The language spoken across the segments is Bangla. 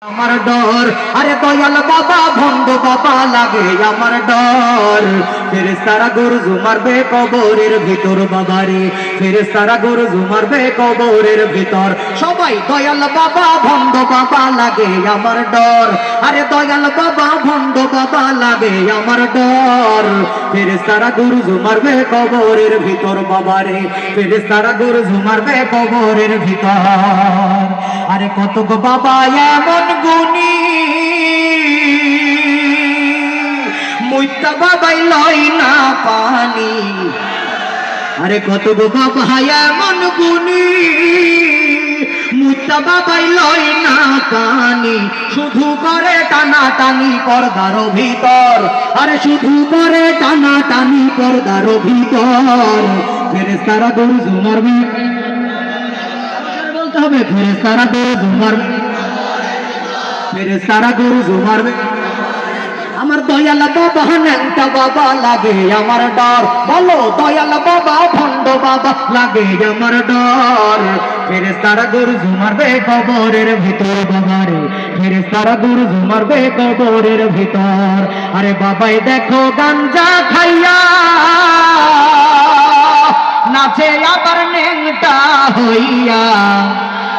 আমার ডর, আরে দয়াল বাবা ভণ্ড বাবা লাগে আমার ডর। ফেরেশতারা গরজু মারবে কবরের ভিতর বাবারে, ফেরেশতারা গরজু মারবে কবরের ভিতর। সবাই দয়াল বাবা ভণ্ড বাবা লাগে আমার ডর, আরে দয়াল বাবা ভণ্ড বাবা লাগে আমার ডর। ফেরেশতারা গরজু মারবে কবরের ভিতর বাবারে, ফেরেশতারা গরজু মারবে কবরের ভিতর। আরে কত গো বাবা এমন গুণী, মুইতা বাবাই লয় না পানি। আরে কত গো বাবা এমন গুণী, মুইতা বাবাই লয় না পানি। শুধু করে টানা টানি পর্দার ভিতর, আরে শুধু করে টানা টানি পর্দার ভিতর। ফেরেশতারা গরজু মারবে, বলতে হবে ফেরেশতারা গরজু মারবে, ফেরেশতারা গরজু মারবে। আমার দয়াল বাবা ন্যাংটা বাবা লাগে আমার ডর, বলো দয়াল বাবা ভণ্ড বাবা লাগে আমার ডর। ফেরেশতারা গরজু মারবে কবরের ভিতর বাবারে, ফেরেশতারা গরজু মারবে কবরের ভিতর। আরে বাবাই দেখো গাঞ্জা খাইয়া নাচে আবার ন্যাংটা হইয়া।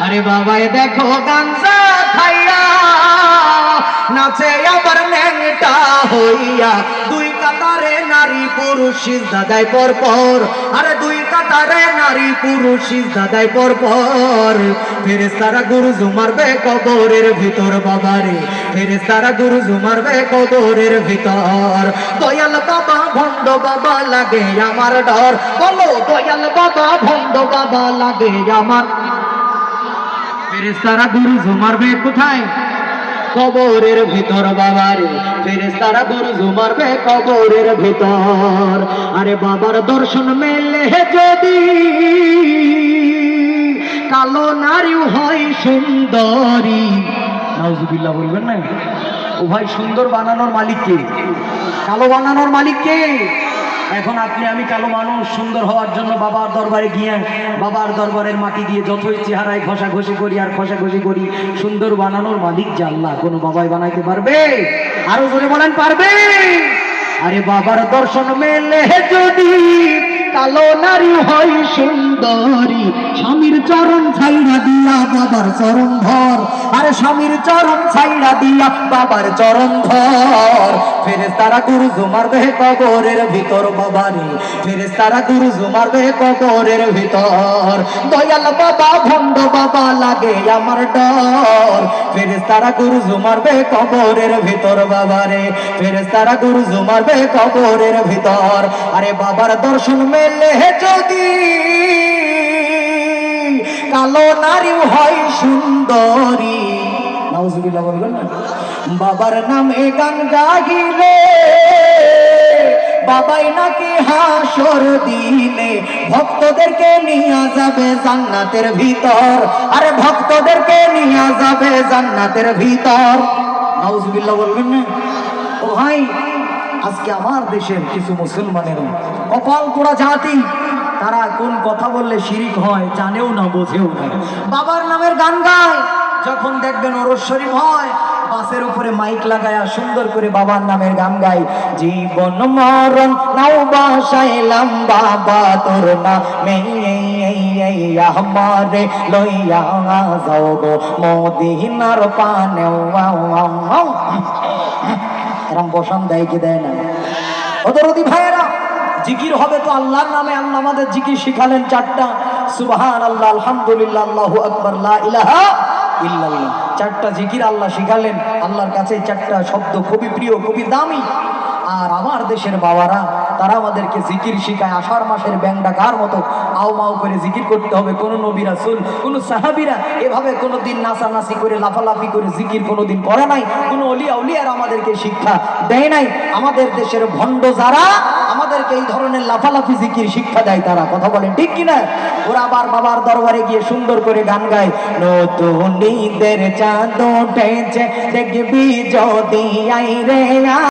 আরে বাবাই দেখো গাঞ্জা খাইয়া নাচে আবার ন্যাংটা হইয়া। দুই কাতারে নারী পুরুষ সিজদা দেয় পর পর, আরে দুই কাতারে নারী পুরুষ সিজদা দেয় পর পর। ফেরেশতারা গরজু মারবে কবরের ভিতর বাবারে, ফেরেশতারা গরজু মারবে কবরের ভিতর। দয়াল বাবা ভণ্ড বাবা লাগে আমার ডর, বলো দয়াল বাবা ভণ্ড বাবা লাগে আমার। ফেরেশতারা গরজু মারবে কোথায়? কবরের ভিতর বাবারে, ফেরেশতারা গরজু মারবে কবরের ভিতর। আরে বাবার দর্শন মেলে যদি কালো নারী হয় সুন্দরী। নাউজুবিল্লাহ বলবেন না? ও ভাই, সুন্দর বানানোর মালিক কে? কালো বানানোর মালিক কে? এখন আপনি আমি কালো মানুষ সুন্দর হওয়ার জন্য বাবার দরবারে গিয়ে বাবার দরবারের মাটি দিয়ে যতই চেহারায় ঘষাঘষি করি আর ঘষাঘষি করি, সুন্দর বানানোর মালিক যে আল্লাহ, কোনো বাবাই বানাইতে পারবে? আরো জোরে বলেন, পারবে? আরে বাবার দর্শন মেলে যদি কালো নারী হয় সুন্দরী, স্বামীর চরণ ছাইড়া দিয়া বাবার চরণ ধর, আরে স্বামীর চরণ ছাইড়া দিয়া বাবার চরণ ধর। ফেরেশতারা গরজু মারবে কবরের ভিতর বাবারে, ফেরেশতারা গরজু মারবে কবরের ভিতর। দয়াল বাবা ভণ্ড বাবা লাগে আমার ডর, ফেরেশতারা গরজু মারবে কবরের ভিতর বাবারে, ফেরেশতারা গরজু মারবে কবরের ভিতর। আরে বাবার দর্শন মেলে যদি কালো নারী হয় সুন্দরী। নাউজুবিল্লাহ বলবেন না? বাবার নামে গান গাইলে বাবাই নাকি হাসর দিলে ভক্তদেরকে নিয়ে যাবে জান্নাতের ভিতর, আরে ভক্তদেরকে নিয়ে যাবে জান্নাতের ভিতর। নাউজুবিল্লাহ বলবেন না? ও ভাই, আজকে আমার দেশের কিছু মুসলমানের কপাল পোড়া জাতি, তারা কোন কথা বললে শিরিক হয় জানেও না, বোঝেও না। বাবার নামের গান গায়, যখন দেখবেন ওরস শরীফ হয়, বাসের উপরে মাইক লাগায়া সুন্দর করে বাবার নামের গান গায়। জীবন মরণ নাও বাসাইলাম বাবা তোর নামে, আমারে লইয়া যাও গো মদিনার পানে। এরম বসান দেয় কি দেয় না? ওদরদি ভাইয়েরা, জিকির হবে তো আল্লাহর নামে। আল্লাহ আমাদের জিকির শিখালেন চারটা, সুবহানাল্লাহ, আলহামদুলিল্লাহ, আল্লাহু আকবার, লা ইলাহা ইল্লাল্লাহ। চারটা জিকির আল্লাহ শিখালেন। আল্লাহর কাছে চারটা শব্দ খুবই প্রিয়, খুবই দামি। আর আমার দেশের বাবারা, তারা আমাদেরকে জিকির শিখায় আষাঢ় মাসের ব্যাং ডাকার মতো আও মাও করে জিকির করতে হবে। কোনো নবী রাসূল, কোনো সাহাবীরা এভাবে কোনোদিন নাচানাচি করে লাফালাফি করে জিকির কোনোদিন করে নাই। কোনো অলিয়া উলিয়ারা আমাদেরকে শিক্ষা দেয় নাই। আমাদের দেশের ভণ্ড যারা আমাদেরকে এই ধরনের লাফালাফি জিকির শিক্ষা দেয়, তারা কথা বলেন ঠিক কিনা? ওরা আবার বাবার দরবারে গিয়ে সুন্দর করে গান গায়, নতুন ঈদের চাঁদ উঠেছে দেখবি যদি আইরে।